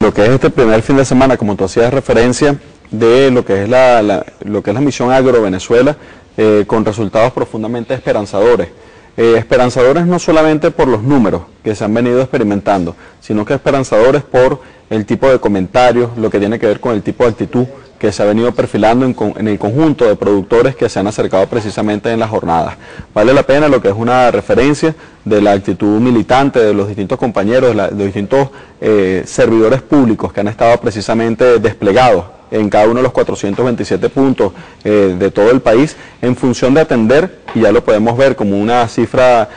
Lo que es este primer fin de semana, como tú hacías referencia, de lo que es la misión Agro Venezuela, con resultados profundamente esperanzadores. Esperanzadores no solamente por los números que se han venido experimentando, sino que esperanzadores por el tipo de comentarios, lo que tiene que ver con el tipo de actitud que se ha venido perfilando en el conjunto de productores que se han acercado precisamente en las jornadas. Vale la pena lo que es una referencia de la actitud militante de los distintos compañeros, de los distintos servidores públicos que han estado precisamente desplegados en cada uno de los 427 puntos de todo el país, en función de atender, y ya lo podemos ver como una cifra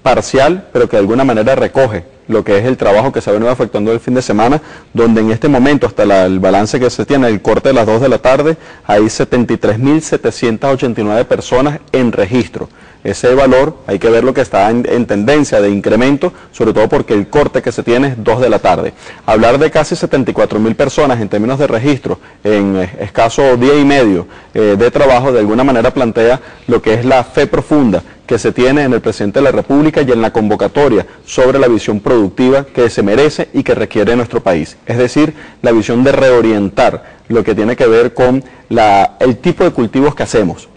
parcial, pero que de alguna manera recoge lo que es el trabajo que se ha venido afectando el fin de semana, donde en este momento, hasta el balance que se tiene, el corte de las 2 de la tarde, hay 73.789 personas en registro. Ese valor hay que ver lo que está en tendencia de incremento, sobre todo porque el corte que se tiene es 2 de la tarde. Hablar de casi 74.000 personas en términos de registro en escaso día y medio de trabajo, de alguna manera plantea lo que es la fe profunda que se tiene en el presidente de la República y en la convocatoria sobre la visión productiva que se merece y que requiere nuestro país. Es decir, la visión de reorientar lo que tiene que ver con el tipo de cultivos que hacemos.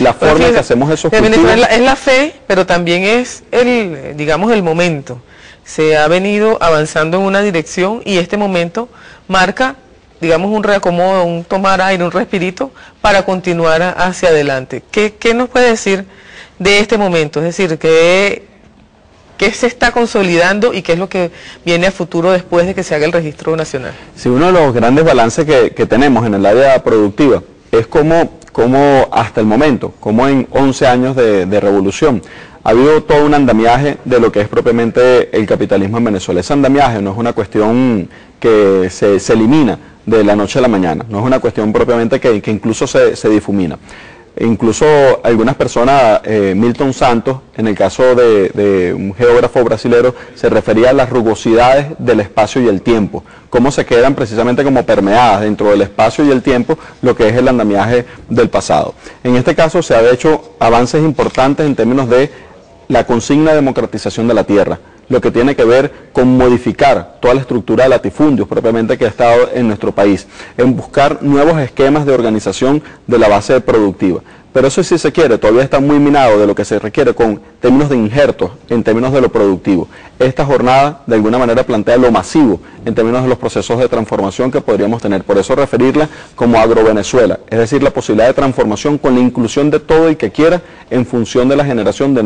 La forma en que hacemos esos cultivos. Es la fe, pero también es digamos, el momento. Se ha venido avanzando en una dirección y este momento marca, digamos, un reacomodo, un tomar aire, un respirito para continuar hacia adelante. ¿Qué nos puede decir de este momento? Es decir, ¿qué se está consolidando y qué es lo que viene a futuro después de que se haga el registro nacional? Sí, uno de los grandes balances que tenemos en el área productiva es cómo hasta el momento, como en 11 años de revolución, ha habido todo un andamiaje de lo que es propiamente el capitalismo en Venezuela. Ese andamiaje no es una cuestión que se elimina de la noche a la mañana, no es una cuestión propiamente que incluso se difumina. Incluso algunas personas, Milton Santos, en el caso de un geógrafo brasilero, se refería a las rugosidades del espacio y el tiempo, cómo se quedan precisamente como permeadas dentro del espacio y el tiempo lo que es el andamiaje del pasado. En este caso se han hecho avances importantes en términos de la consigna de democratización de la tierra, lo que tiene que ver con modificar toda la estructura de latifundios propiamente que ha estado en nuestro país, en buscar nuevos esquemas de organización de la base productiva. Pero eso, si se quiere, todavía está muy minado de lo que se requiere con términos de injertos, en términos de lo productivo. Esta jornada, de alguna manera, plantea lo masivo en términos de los procesos de transformación que podríamos tener. Por eso referirla como Agrovenezuela, es decir, la posibilidad de transformación con la inclusión de todo el que quiera en función de la generación de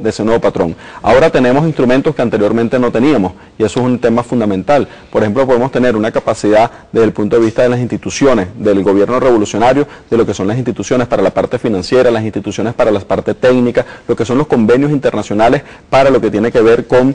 ese nuevo patrón. Ahora tenemos instrumentos que anteriormente no teníamos, y eso es un tema fundamental. Por ejemplo, podemos tener una capacidad desde el punto de vista de las instituciones, del gobierno revolucionario, de lo que son las instituciones para la parte financiera, las instituciones para la parte técnica, lo que son los convenios internacionales para lo que tiene que ver con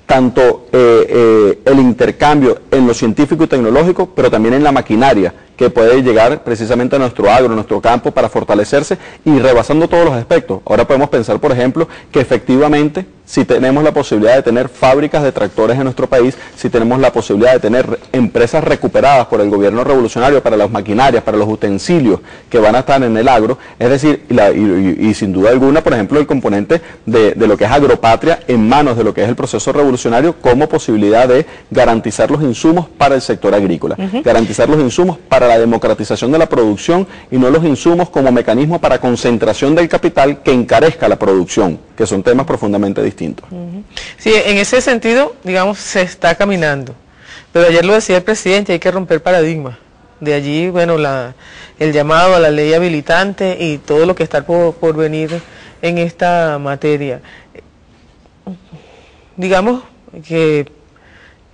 tanto el intercambio en lo científico y tecnológico, pero también en la maquinaria que puede llegar precisamente a nuestro agro, a nuestro campo, para fortalecerse y rebasando todos los aspectos. Ahora podemos pensar, por ejemplo, que efectivamente, si tenemos la posibilidad de tener fábricas de tractores en nuestro país, si tenemos la posibilidad de tener empresas recuperadas por el gobierno revolucionario para las maquinarias, para los utensilios que van a estar en el agro, es decir, y sin duda alguna, por ejemplo, el componente de lo que es agropatria en manos de lo que es el proceso revolucionario como posibilidad de garantizar los insumos para el sector agrícola, garantizar los insumos para la democratización de la producción y no los insumos como mecanismo para concentración del capital que encarezca la producción, que son temas profundamente distintos. Sí, en ese sentido, digamos, se está caminando, pero ayer lo decía el presidente, hay que romper paradigmas. De allí, bueno, el llamado a la ley habilitante y todo lo que está por venir en esta materia. Digamos que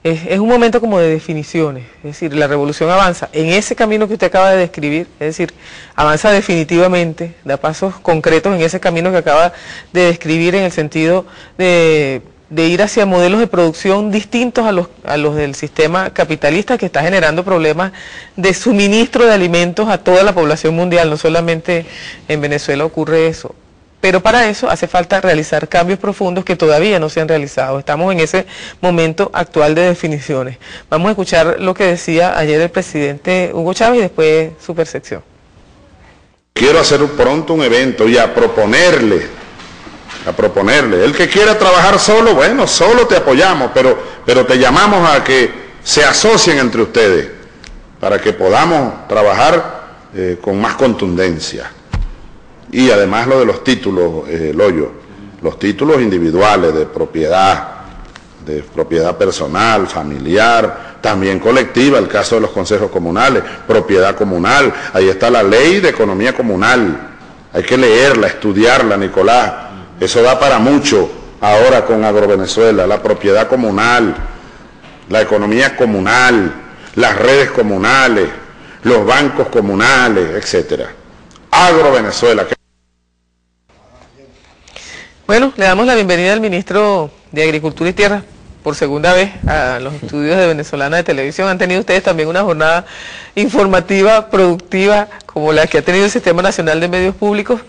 es un momento como de definiciones, es decir, la revolución avanza en ese camino que usted acaba de describir, es decir, avanza definitivamente, da pasos concretos en ese camino que acaba de describir, en el sentido de ir hacia modelos de producción distintos a los del sistema capitalista, que está generando problemas de suministro de alimentos a toda la población mundial, no solamente en Venezuela ocurre eso. Pero para eso hace falta realizar cambios profundos que todavía no se han realizado. Estamos en ese momento actual de definiciones. Vamos a escuchar lo que decía ayer el presidente Hugo Chávez y después su percepción. Quiero hacer pronto un evento y a proponerle, el que quiera trabajar solo, bueno, solo te apoyamos, pero te llamamos a que se asocien entre ustedes para que podamos trabajar con más contundencia. Y además lo de los títulos, Loyo, los títulos individuales de propiedad personal, familiar, también colectiva, el caso de los consejos comunales, propiedad comunal, ahí está la ley de economía comunal, hay que leerla, estudiarla, Nicolás, eso da para mucho ahora con Agrovenezuela, la propiedad comunal, la economía comunal, las redes comunales, los bancos comunales, etcétera. Agrovenezuela. Bueno, le damos la bienvenida al ministro de Agricultura y Tierra por segunda vez a los estudios de Venezolana de Televisión. Han tenido ustedes también una jornada informativa, productiva, como la que ha tenido el Sistema Nacional de Medios Públicos.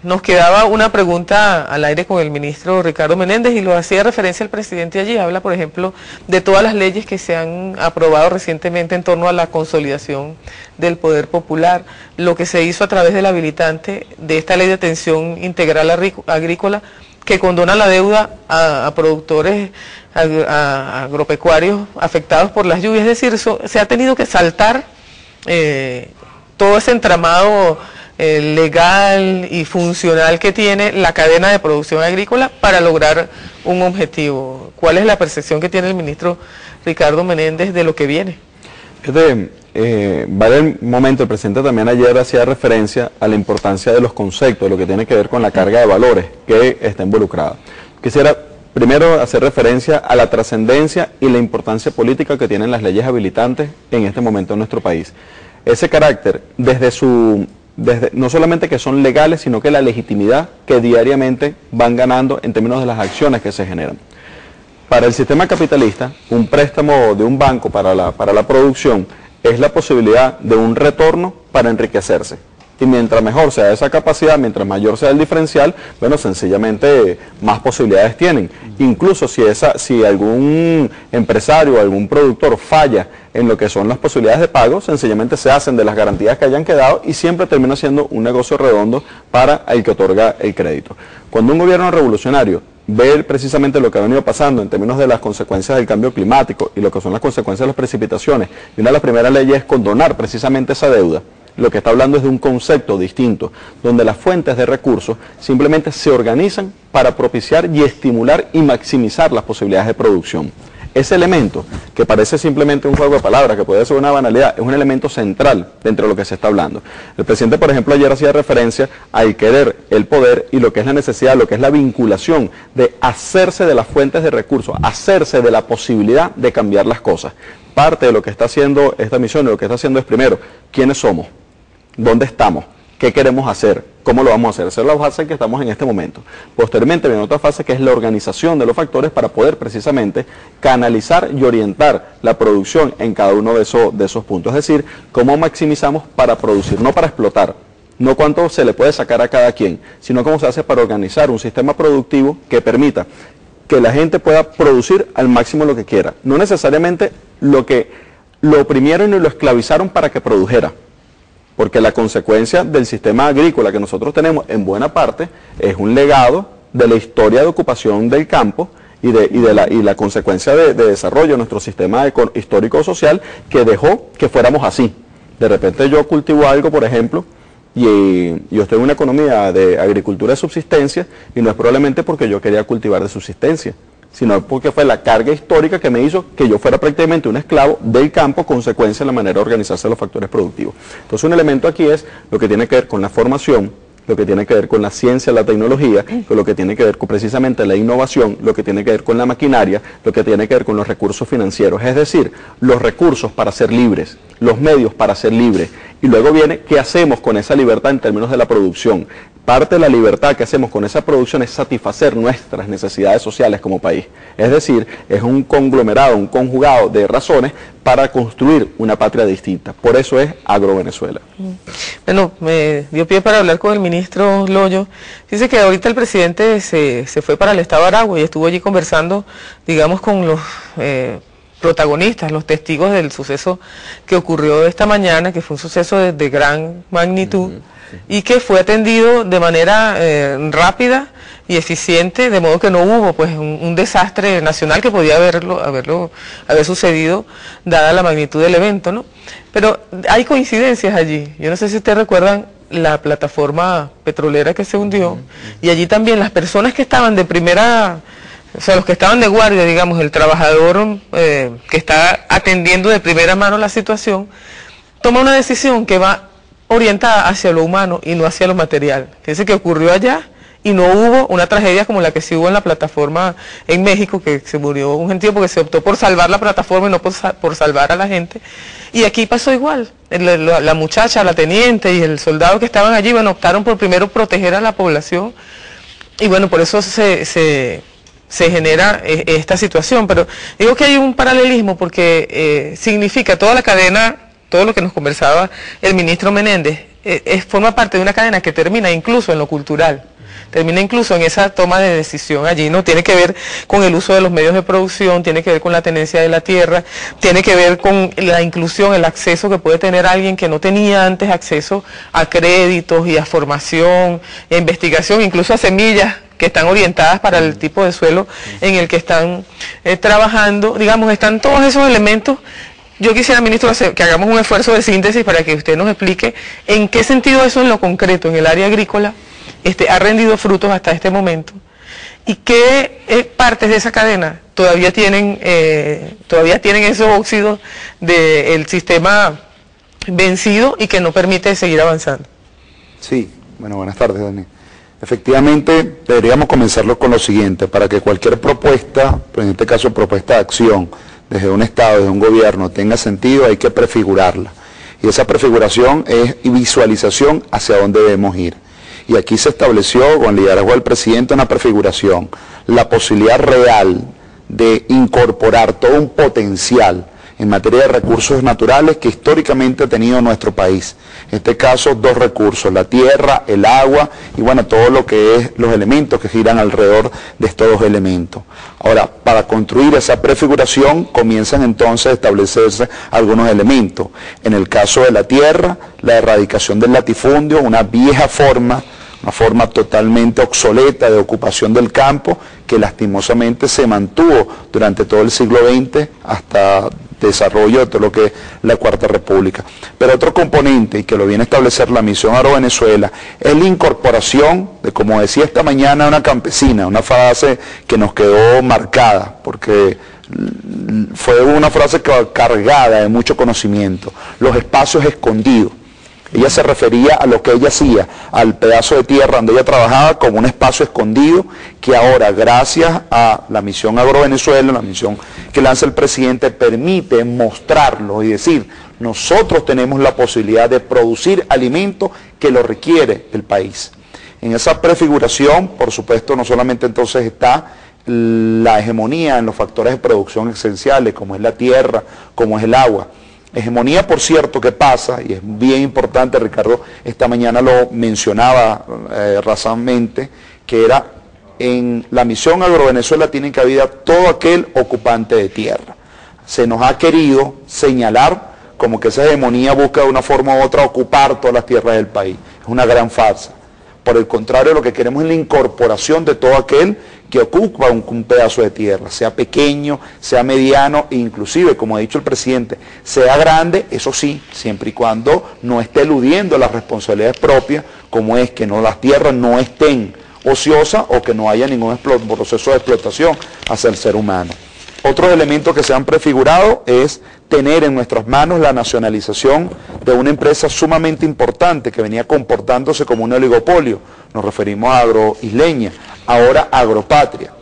Nos quedaba una pregunta al aire con el ministro Ricardo Menéndez y lo hacía referencia el presidente allí. Habla, por ejemplo, de todas las leyes que se han aprobado recientemente en torno a la consolidación del poder popular, lo que se hizo a través del habilitante de esta ley de atención integral agrícola que condona la deuda a productores agropecuarios afectados por las lluvias. Es decir, se ha tenido que saltar todo ese entramado legal y funcional que tiene la cadena de producción agrícola para lograr un objetivo. ¿Cuál es la percepción que tiene el ministro Ricardo Menéndez de lo que viene? Vale el momento, el presidente también ayer hacía referencia a la importancia de los conceptos, de lo que tiene que ver con la carga de valores que está involucrada. Quisiera primero hacer referencia a la trascendencia y la importancia política que tienen las leyes habilitantes en este momento en nuestro país. Ese carácter, no solamente que son legales, sino que la legitimidad que diariamente van ganando en términos de las acciones que se generan. Para el sistema capitalista, un préstamo de un banco para la producción es la posibilidad de un retorno para enriquecerse. Y mientras mejor sea esa capacidad, mientras mayor sea el diferencial, bueno, sencillamente más posibilidades tienen. Incluso si algún empresario o algún productor falla en lo que son las posibilidades de pago, sencillamente se hacen de las garantías que hayan quedado y siempre termina siendo un negocio redondo para el que otorga el crédito. Cuando un gobierno revolucionario ve precisamente lo que ha venido pasando en términos de las consecuencias del cambio climático y lo que son las consecuencias de las precipitaciones, y una de las primeras leyes es condonar precisamente esa deuda, lo que está hablando es de un concepto distinto, donde las fuentes de recursos simplemente se organizan para propiciar y estimular y maximizar las posibilidades de producción. Ese elemento, que parece simplemente un juego de palabras, que puede ser una banalidad, es un elemento central dentro de lo que se está hablando. El presidente, por ejemplo, ayer hacía referencia al querer el poder y lo que es la necesidad, lo que es la vinculación de hacerse de las fuentes de recursos, hacerse de la posibilidad de cambiar las cosas. Parte de lo que está haciendo esta misión y lo que está haciendo es, primero, ¿quiénes somos? ¿Dónde estamos? ¿Qué queremos hacer? ¿Cómo lo vamos a hacer? Esa es la fase en que estamos en este momento. Posteriormente viene otra fase que es la organización de los factores para poder precisamente canalizar y orientar la producción en cada uno de esos puntos. Es decir, cómo maximizamos para producir, no para explotar, no cuánto se le puede sacar a cada quien, sino cómo se hace para organizar un sistema productivo que permita que la gente pueda producir al máximo lo que quiera. No necesariamente lo oprimieron y lo esclavizaron para que produjera. Porque la consecuencia del sistema agrícola que nosotros tenemos en buena parte es un legado de la historia de ocupación del campo y la consecuencia de desarrollo de nuestro sistema histórico-social que dejó que fuéramos así. De repente yo cultivo algo, por ejemplo, y yo estoy en una economía de agricultura de subsistencia y no es probablemente porque yo quería cultivar de subsistencia, sino porque fue la carga histórica que me hizo que yo fuera prácticamente un esclavo del campo, consecuencia de la manera de organizarse de los factores productivos. Entonces un elemento aquí es lo que tiene que ver con la formación, lo que tiene que ver con la ciencia, la tecnología, con lo que tiene que ver con precisamente la innovación, lo que tiene que ver con la maquinaria, lo que tiene que ver con los recursos financieros, es decir, los recursos para ser libres, los medios para ser libres. Y luego viene qué hacemos con esa libertad en términos de la producción. Parte de la libertad que hacemos con esa producción es satisfacer nuestras necesidades sociales como país. Es decir, es un conglomerado, un conjugado de razones para construir una patria distinta. Por eso es Agrovenezuela. Bueno, me dio pie para hablar con el ministro Loyo. Dice que ahorita el presidente se fue para el estado de Aragua y estuvo allí conversando, digamos, con los protagonistas, los testigos del suceso que ocurrió esta mañana, que fue un suceso de gran magnitud. y que fue atendido de manera rápida y eficiente, de modo que no hubo pues un desastre nacional que podía haber sucedido dada la magnitud del evento, ¿no? Pero hay coincidencias allí. Yo no sé si ustedes recuerdan la plataforma petrolera que se hundió, y allí también las personas que estaban de primera, o sea, los que estaban de guardia, digamos, el trabajador que está atendiendo de primera mano la situación, toma una decisión que va orientada hacia lo humano y no hacia lo material. Fíjense que ocurrió allá y no hubo una tragedia como la que sí hubo en la plataforma en México, que se murió un gentío porque se optó por salvar la plataforma y no por salvar a la gente. Y aquí pasó igual. La muchacha, la teniente y el soldado que estaban allí, bueno, optaron por primero proteger a la población, y bueno, por eso se genera esta situación. Pero digo que hay un paralelismo porque significa toda la cadena, todo lo que nos conversaba el ministro Menéndez, forma parte de una cadena que termina incluso en lo cultural. Termina incluso en esa toma de decisión allí, ¿no? Tiene que ver con el uso de los medios de producción, tiene que ver con la tenencia de la tierra, tiene que ver con la inclusión, el acceso que puede tener alguien que no tenía antes acceso a créditos y a formación, a investigación, incluso a semillas que están orientadas para el tipo de suelo en el que están trabajando. Digamos, están todos esos elementos. Yo quisiera, ministro, que hagamos un esfuerzo de síntesis para que usted nos explique en qué sentido eso en lo concreto, en el área agrícola, ha rendido frutos hasta este momento, y qué partes de esa cadena todavía tienen esos óxidos del sistema vencido y que no permite seguir avanzando. Sí, bueno, buenas tardes, Dani. Efectivamente, deberíamos comenzarlo con lo siguiente: para que cualquier propuesta, pues en este caso propuesta de acción, desde un Estado, desde un gobierno, tenga sentido, hay que prefigurarla. Y esa prefiguración es visualización hacia dónde debemos ir. Y aquí se estableció, con el liderazgo del presidente, una prefiguración, la posibilidad real de incorporar todo un potencial en materia de recursos naturales que históricamente ha tenido nuestro país. En este caso, dos recursos: la tierra, el agua y bueno, todo lo que es los elementos que giran alrededor de estos dos elementos. Ahora, para construir esa prefiguración comienzan entonces a establecerse algunos elementos. En el caso de la tierra, la erradicación del latifundio, una vieja forma, una forma totalmente obsoleta de ocupación del campo que lastimosamente se mantuvo durante todo el siglo XX hasta desarrollo de todo lo que es la Cuarta República. Pero otro componente, y que lo viene a establecer la Misión Agrovenezuela, es la incorporación de, como decía esta mañana una campesina, una frase que nos quedó marcada, porque fue una frase cargada de mucho conocimiento: los espacios escondidos. Ella se refería a lo que ella hacía, al pedazo de tierra donde ella trabajaba, como un espacio escondido que ahora, gracias a la Misión Agrovenezuela, la misión que lanza el presidente, permite mostrarlo y decir: nosotros tenemos la posibilidad de producir alimentos que lo requiere el país. En esa prefiguración, por supuesto, no solamente entonces está la hegemonía en los factores de producción esenciales, como es la tierra, como es el agua. Hegemonía, por cierto, que pasa, y es bien importante, Ricardo esta mañana lo mencionaba razonablemente, que era en la Misión Agrovenezuela tiene cabida todo aquel ocupante de tierra. Se nos ha querido señalar como que esa hegemonía busca de una forma u otra ocupar todas las tierras del país. Es una gran farsa. Por el contrario, lo que queremos es la incorporación de todo aquel que ocupa un pedazo de tierra, sea pequeño, sea mediano, e inclusive, como ha dicho el presidente, sea grande, eso sí, siempre y cuando no esté eludiendo las responsabilidades propias, como es que no, las tierras no estén ociosas o que no haya ningún proceso de explotación hacia el ser humano. Otros elementos que se han prefigurado es tener en nuestras manos la nacionalización de una empresa sumamente importante que venía comportándose como un oligopolio. Nos referimos a Agroisleña, ahora Agropatria.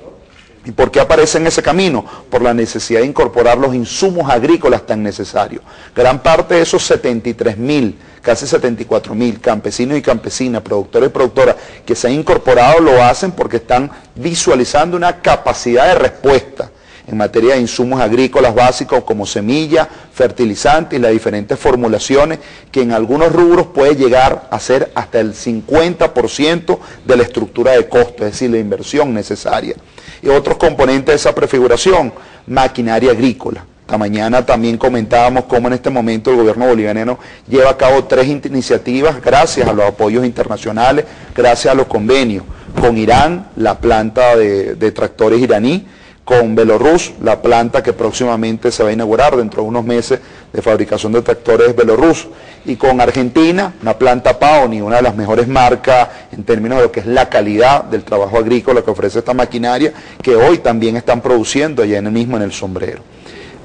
¿Y por qué aparece en ese camino? Por la necesidad de incorporar los insumos agrícolas tan necesarios. Gran parte de esos 73.000, casi 74.000 campesinos y campesinas, productores y productoras que se han incorporado lo hacen porque están visualizando una capacidad de respuesta en materia de insumos agrícolas básicos como semillas, fertilizantes y las diferentes formulaciones que en algunos rubros puede llegar a ser hasta el 50% de la estructura de costo, es decir, la inversión necesaria. Y otros componentes de esa prefiguración, maquinaria agrícola. Esta mañana también comentábamos cómo en este momento el gobierno boliviano lleva a cabo 3 iniciativas gracias a los apoyos internacionales, gracias a los convenios con Irán, la planta de tractores iraní, con Belorus, la planta que próximamente se va a inaugurar dentro de unos meses de fabricación de tractores Belorus, y con Argentina, una planta Paoni, una de las mejores marcas en términos de lo que es la calidad del trabajo agrícola que ofrece esta maquinaria, que hoy también están produciendo allá mismo en el Sombrero.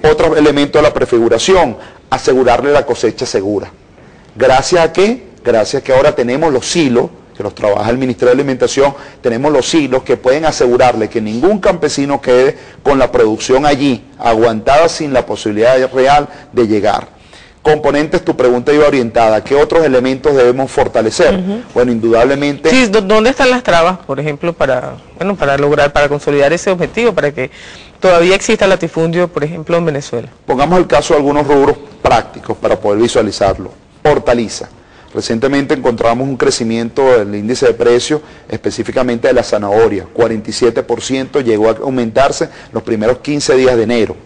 Otro elemento de la prefiguración, asegurarle la cosecha segura. ¿Gracias a qué? Gracias a que ahora tenemos los silos, que los trabaja el Ministerio de Alimentación, tenemos los silos que pueden asegurarle que ningún campesino quede con la producción allí, aguantada sin la posibilidad real de llegar. Componentes, tu pregunta iba orientada, ¿qué otros elementos debemos fortalecer? Bueno, indudablemente... Sí, ¿dónde están las trabas, por ejemplo, para consolidar ese objetivo, para que todavía exista latifundio, por ejemplo, en Venezuela? Pongamos el caso de algunos rubros prácticos para poder visualizarlo. Hortaliza. Recientemente encontramos un crecimiento del índice de precios, específicamente de la zanahoria, 47%, llegó a aumentarse los primeros 15 días de enero.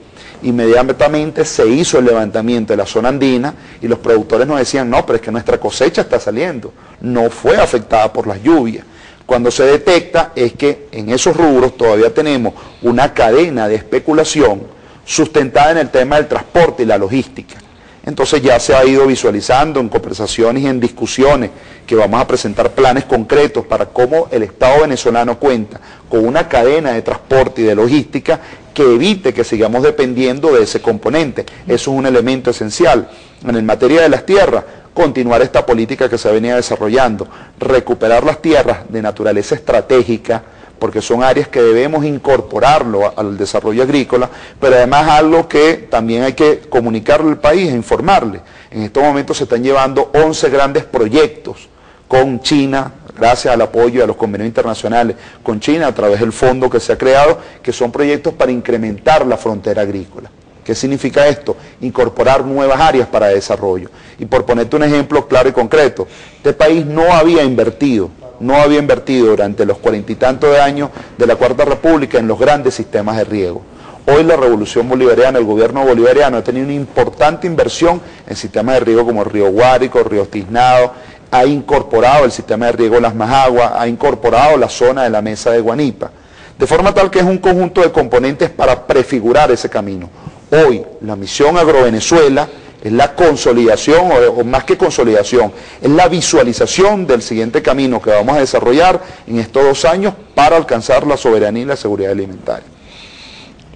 Inmediatamente se hizo el levantamiento de la zona andina y los productores nos decían, no, pero es que nuestra cosecha está saliendo, no fue afectada por las lluvias. Cuando se detecta es que en esos rubros todavía tenemos una cadena de especulación sustentada en el tema del transporte y la logística. Entonces ya se ha ido visualizando en conversaciones y en discusiones que vamos a presentar planes concretos para cómo el Estado venezolano cuenta con una cadena de transporte y de logística que evite que sigamos dependiendo de ese componente. Eso es un elemento esencial. En materia de las tierras, continuar esta política que se venía desarrollando, recuperar las tierras de naturaleza estratégica, porque son áreas que debemos incorporarlo al desarrollo agrícola, pero además algo que también hay que comunicarle al país e informarle. En estos momentos se están llevando 11 grandes proyectos con China, gracias al apoyo de los convenios internacionales con China a través del fondo que se ha creado, que son proyectos para incrementar la frontera agrícola. ¿Qué significa esto? Incorporar nuevas áreas para desarrollo. Y por ponerte un ejemplo claro y concreto, este país no había invertido durante los 40 y tantos de años de la Cuarta República en los grandes sistemas de riego. Hoy la revolución bolivariana, el gobierno bolivariano ha tenido una importante inversión en sistemas de riego como el río Guárico, el río Tiznado, ha incorporado el sistema de riego Las Majaguas, ha incorporado la zona de la Mesa de Guanipa, de forma tal que es un conjunto de componentes para prefigurar ese camino. Hoy la misión Agrovenezuela es la consolidación, o más que consolidación, es la visualización del siguiente camino que vamos a desarrollar en estos 2 años para alcanzar la soberanía y la seguridad alimentaria.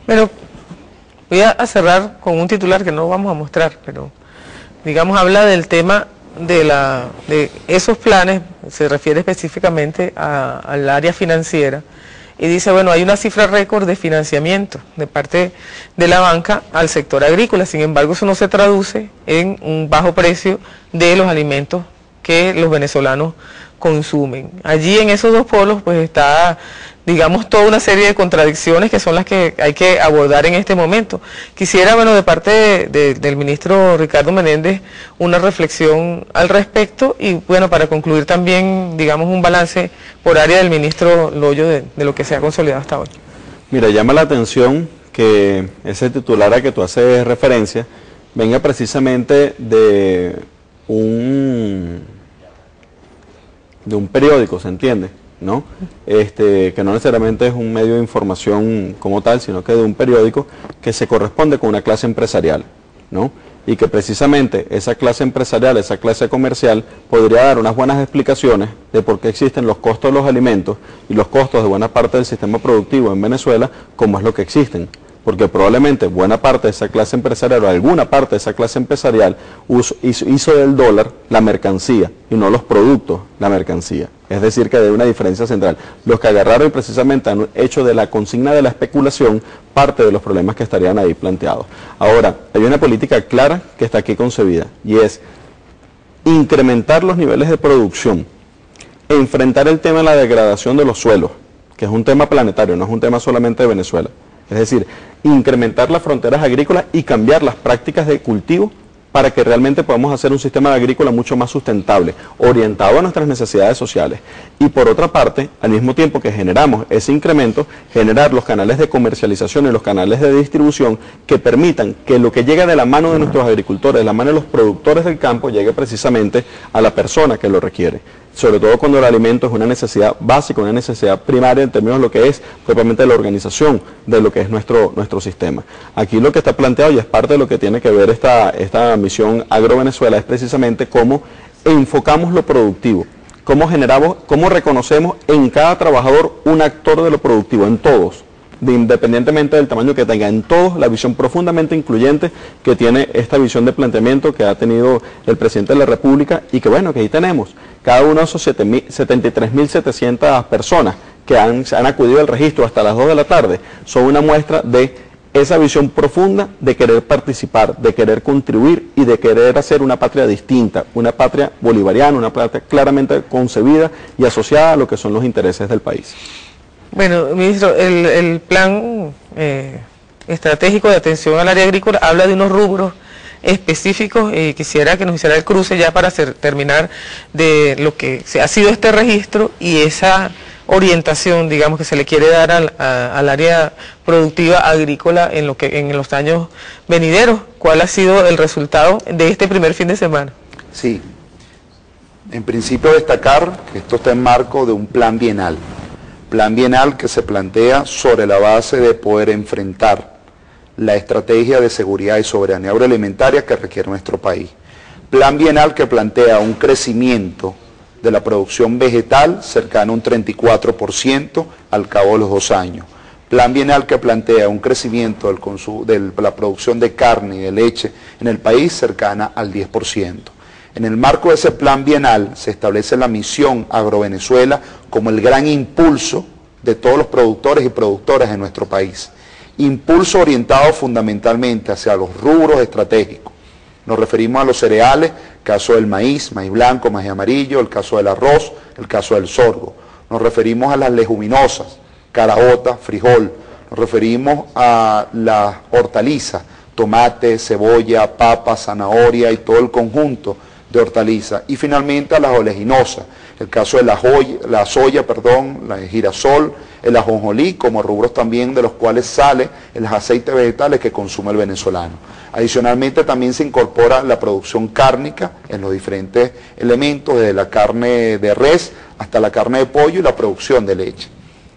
Pero voy a cerrar con un titular que no vamos a mostrar, pero digamos habla del tema de esos planes, se refiere específicamente al área financiera, y dice, bueno, hay una cifra récord de financiamiento de parte de la banca al sector agrícola, sin embargo eso no se traduce en un bajo precio de los alimentos que los venezolanos consumen. Allí en esos dos polos pues está, digamos, toda una serie de contradicciones que son las que hay que abordar en este momento. Quisiera, bueno, de parte del ministro Ricardo Menéndez, una reflexión al respecto y, bueno, para concluir también, digamos, un balance por área del ministro Loyo de lo que se ha consolidado hasta hoy. Mira, llama la atención que ese titular a que tú haces referencia venga precisamente de un periódico, ¿se entiende? ¿No? Que no necesariamente es un medio de información como tal, sino que de un periódico que se corresponde con una clase empresarial, ¿no? Y que precisamente esa clase empresarial, esa clase comercial, podría dar unas buenas explicaciones de por qué existen los costos de los alimentos y los costos de buena parte del sistema productivo en Venezuela, como es lo que existen. Porque probablemente buena parte de esa clase empresarial o alguna parte de esa clase empresarial hizo del dólar la mercancía y no los productos la mercancía. Es decir, que hay una diferencia central. Los que agarraron y precisamente han hecho de la consigna de la especulación parte de los problemas que estarían ahí planteados. Ahora, hay una política clara que está aquí concebida y es incrementar los niveles de producción, enfrentar el tema de la degradación de los suelos, que es un tema planetario, no es un tema solamente de Venezuela. Es decir, incrementar las fronteras agrícolas y cambiar las prácticas de cultivo para que realmente podamos hacer un sistema agrícola mucho más sustentable, orientado a nuestras necesidades sociales. Y por otra parte, al mismo tiempo que generamos ese incremento, generar los canales de comercialización y los canales de distribución que permitan que lo que llega de la mano de nuestros agricultores, de la mano de los productores del campo, llegue precisamente a la persona que lo requiere. Sobre todo cuando el alimento es una necesidad básica, una necesidad primaria en términos de lo que es propiamente la organización de lo que es nuestro sistema. Aquí lo que está planteado, y es parte de lo que tiene que ver esta misión AgroVenezuela, es precisamente cómo enfocamos lo productivo, cómo generamos, cómo reconocemos en cada trabajador un actor de lo productivo, en todos, independientemente del tamaño que tenga, en todos, la visión profundamente incluyente que tiene esta visión de planteamiento que ha tenido el presidente de la República, y que bueno, que ahí tenemos cada uno de esos 73.700 personas que han acudido al registro hasta las 2 de la tarde, son una muestra de esa visión profunda de querer participar, de querer contribuir y de querer hacer una patria distinta, una patria bolivariana, una patria claramente concebida y asociada a lo que son los intereses del país. Bueno, ministro, el plan estratégico de atención al área agrícola habla de unos rubros específicos. Quisiera que nos hiciera el cruce ya para terminar de lo que ha sido este registro y esa orientación, digamos, que se le quiere dar al área productiva agrícola en los años venideros. ¿Cuál ha sido el resultado de este primer fin de semana? Sí, en principio destacar que esto está en marco de un plan bienal que se plantea sobre la base de poder enfrentar la estrategia de seguridad y soberanía agroalimentaria que requiere nuestro país. Plan bienal que plantea un crecimiento de la producción vegetal cercano a un 34% al cabo de los 2 años. Plan bienal que plantea un crecimiento de la producción de carne y de leche en el país cercana al 10%. En el marco de ese plan bienal se establece la misión AgroVenezuela como el gran impulso de todos los productores y productoras en nuestro país. Impulso orientado fundamentalmente hacia los rubros estratégicos. Nos referimos a los cereales, caso del maíz, maíz blanco, maíz amarillo, el caso del arroz, el caso del sorgo. Nos referimos a las leguminosas, caraota, frijol. Nos referimos a las hortalizas, tomate, cebolla, papa, zanahoria y todo el conjunto de hortalizas. Y finalmente a las oleaginosas, el caso de la soya, la girasol, el ajonjolí, como rubros también de los cuales sale los aceites vegetales que consume el venezolano. Adicionalmente también se incorpora la producción cárnica en los diferentes elementos, desde la carne de res hasta la carne de pollo y la producción de leche.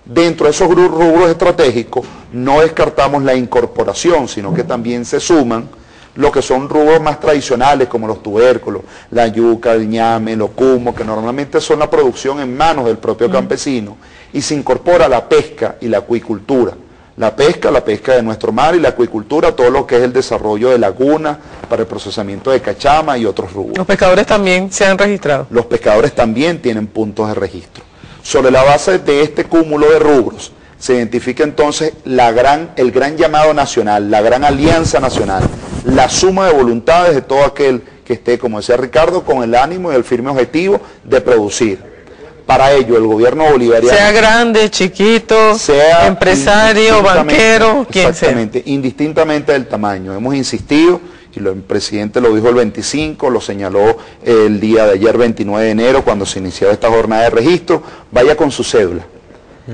Dentro de esos rubros estratégicos no descartamos la incorporación, sino que también se suman lo que son rubros más tradicionales como los tubérculos, la yuca, el ñame, el ocumo, que normalmente son la producción en manos del propio campesino, y se incorpora la pesca y la acuicultura. La pesca de nuestro mar, y la acuicultura, todo lo que es el desarrollo de lagunas para el procesamiento de cachama y otros rubros. ¿Los pescadores también se han registrado? Los pescadores también tienen puntos de registro. Sobre la base de este cúmulo de rubros, se identifica entonces el gran llamado nacional, la gran alianza nacional, la suma de voluntades de todo aquel que esté, como decía Ricardo, con el ánimo y el firme objetivo de producir. Para ello, el gobierno bolivariano... Sea grande, chiquito, sea empresario, banquero, quien sea. Exactamente, indistintamente del tamaño. Hemos insistido, y el presidente lo dijo el 25, lo señaló el día de ayer, 29 de enero, cuando se inició esta jornada de registro, vaya con su cédula,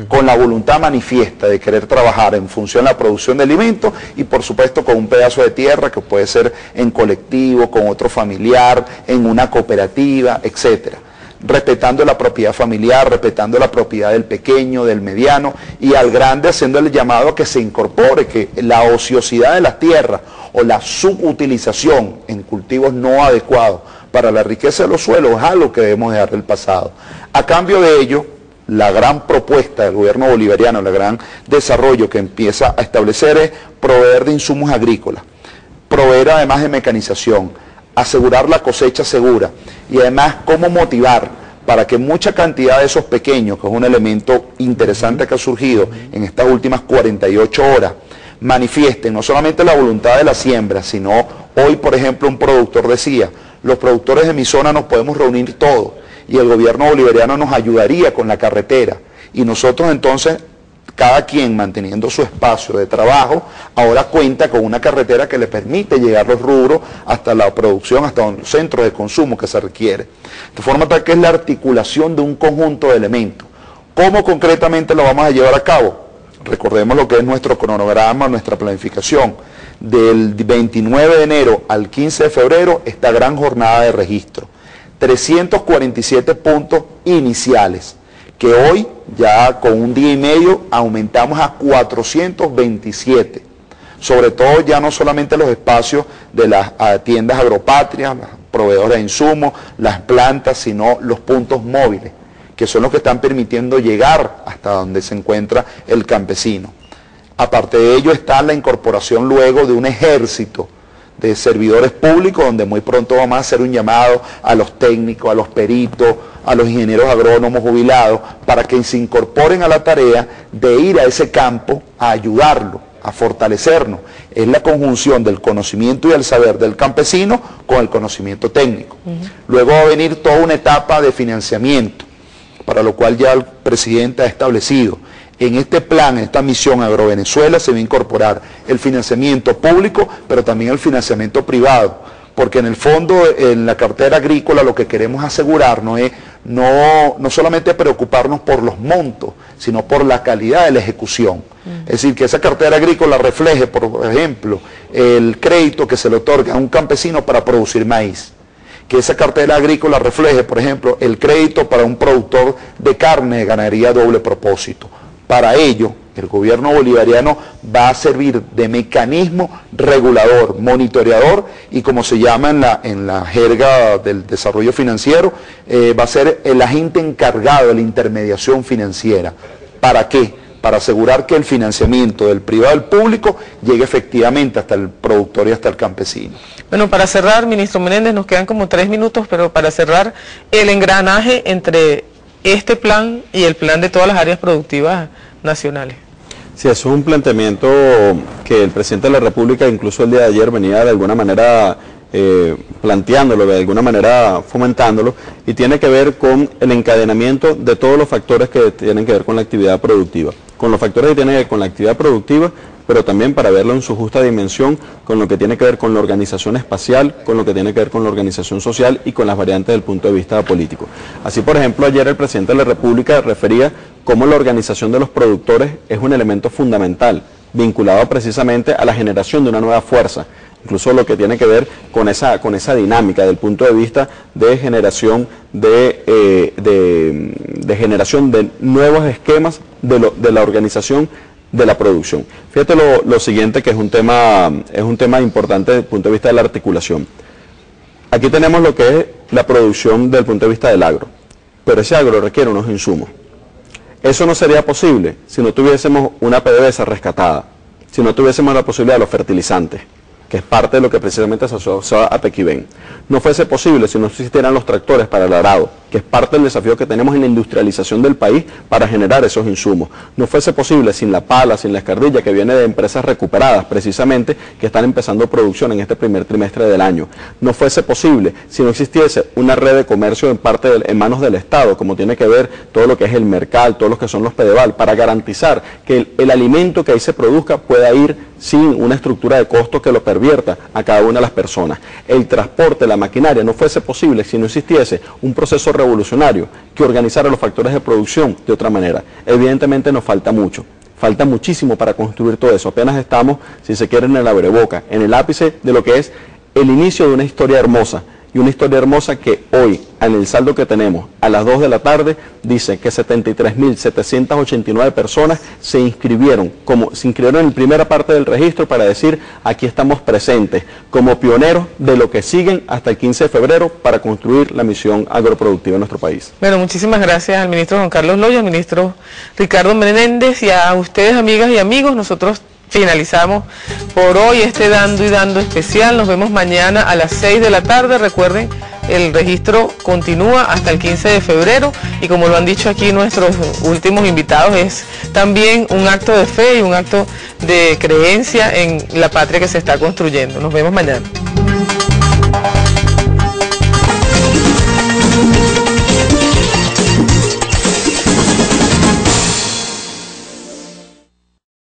con la voluntad manifiesta de querer trabajar en función de la producción de alimentos y por supuesto con un pedazo de tierra que puede ser en colectivo, con otro familiar, en una cooperativa, etcétera. Respetando la propiedad familiar, respetando la propiedad del pequeño, del mediano y al grande, haciendo el llamado a que se incorpore, que la ociosidad de las tierras o la subutilización en cultivos no adecuados para la riqueza de los suelos es algo que debemos dejar del pasado. A cambio de ello, la gran propuesta del gobierno bolivariano, el gran desarrollo que empieza a establecer es proveer de insumos agrícolas, proveer además de mecanización, asegurar la cosecha segura y además cómo motivar para que mucha cantidad de esos pequeños, que es un elemento interesante que ha surgido en estas últimas 48 horas, manifiesten no solamente la voluntad de la siembra, sino hoy, por ejemplo, un productor decía, los productores de mi zona nos podemos reunir todos y el gobierno bolivariano nos ayudaría con la carretera y nosotros entonces cada quien manteniendo su espacio de trabajo, ahora cuenta con una carretera que le permite llegar los rubros hasta la producción, hasta los centros de consumo que se requiere. De forma tal que es la articulación de un conjunto de elementos. ¿Cómo concretamente lo vamos a llevar a cabo? Recordemos lo que es nuestro cronograma, nuestra planificación. Del 29 de enero al 15 de febrero, esta gran jornada de registro. 347 puntos iniciales, que hoy ya con un día y medio aumentamos a 427. Sobre todo ya no solamente los espacios de las tiendas agropatrias, los proveedores de insumos, las plantas, sino los puntos móviles, que son los que están permitiendo llegar hasta donde se encuentra el campesino. Aparte de ello está la incorporación luego de un ejército de servidores públicos, donde muy pronto vamos a hacer un llamado a los técnicos, a los peritos, a los ingenieros agrónomos jubilados, para que se incorporen a la tarea de ir a ese campo a ayudarlo, a fortalecernos. Es la conjunción del conocimiento y el saber del campesino con el conocimiento técnico. Luego va a venir toda una etapa de financiamiento, para lo cual ya el presidente ha establecido. En este plan, en esta misión Agrovenezuela, se va a incorporar el financiamiento público, pero también el financiamiento privado, porque en el fondo, en la cartera agrícola, lo que queremos asegurarnos es no solamente preocuparnos por los montos, sino por la calidad de la ejecución. Es decir, que esa cartera agrícola refleje, por ejemplo, el crédito que se le otorga a un campesino para producir maíz. Que esa cartera agrícola refleje, por ejemplo, el crédito para un productor de carne de ganadería doble propósito. Para ello, el gobierno bolivariano va a servir de mecanismo regulador, monitoreador, y como se llama en la jerga del desarrollo financiero, va a ser el agente encargado de la intermediación financiera. ¿Para qué? Para asegurar que el financiamiento del privado al público llegue efectivamente hasta el productor y hasta el campesino. Bueno, para cerrar, ministro Menéndez, nos quedan como 3 minutos, pero para cerrar, el engranaje entre este plan y el plan de todas las áreas productivas nacionales. Sí, eso es un planteamiento que el presidente de la República, incluso el día de ayer, venía de alguna manera planteándolo, de alguna manera fomentándolo, y tiene que ver con el encadenamiento de todos los factores que tienen que ver con la actividad productiva. Con los factores que tienen que ver con la actividad productiva, pero también para verlo en su justa dimensión, con lo que tiene que ver con la organización espacial, con lo que tiene que ver con la organización social y con las variantes del punto de vista político. Así, por ejemplo, ayer el presidente de la República refería cómo la organización de los productores es un elemento fundamental, vinculado precisamente a la generación de una nueva fuerza, incluso lo que tiene que ver con esa dinámica del punto de vista de generación de generación de nuevos esquemas de la organización de la producción. Fíjate lo siguiente, que es un tema importante desde el punto de vista de la articulación. Aquí tenemos lo que es la producción desde el punto de vista del agro, pero ese agro requiere unos insumos. Eso no sería posible si no tuviésemos una PDVSA rescatada, si no tuviésemos la posibilidad de los fertilizantes, que es parte de lo que precisamente se asocia a Pequiven. No fuese posible si no existieran los tractores para el arado, que es parte del desafío que tenemos en la industrialización del país para generar esos insumos. No fuese posible sin la pala, sin la escardilla, que viene de empresas recuperadas precisamente, que están empezando producción en este primer trimestre del año. No fuese posible si no existiese una red de comercio en manos del Estado, como tiene que ver todo lo que es el mercal, todo lo que son los Pedeval, para garantizar que el alimento que ahí se produzca pueda ir sin una estructura de costo que lo pervierta a cada una de las personas. El transporte, la maquinaria, no fuese posible si no existiese un proceso revolucionario que organizara los factores de producción de otra manera. Evidentemente nos falta mucho, falta muchísimo para construir todo eso. Apenas estamos, si se quiere, en el abreboca, en el ápice de lo que es el inicio de una historia hermosa. Y una historia hermosa que hoy, en el saldo que tenemos, a las 2 de la tarde, dice que 73.789 personas se inscribieron en la primera parte del registro para decir, aquí estamos presentes, como pioneros de lo que siguen hasta el 15 de febrero para construir la misión agroproductiva en nuestro país. Bueno, muchísimas gracias al ministro Juan Carlos Loya, al ministro Ricardo Menéndez, y a ustedes, amigas y amigos. Nosotros finalizamos por hoy este Dando y Dando especial. Nos vemos mañana a las 6 de la tarde. Recuerden, el registro continúa hasta el 15 de febrero y como lo han dicho aquí nuestros últimos invitados, es también un acto de fe y un acto de creencia en la patria que se está construyendo. Nos vemos mañana.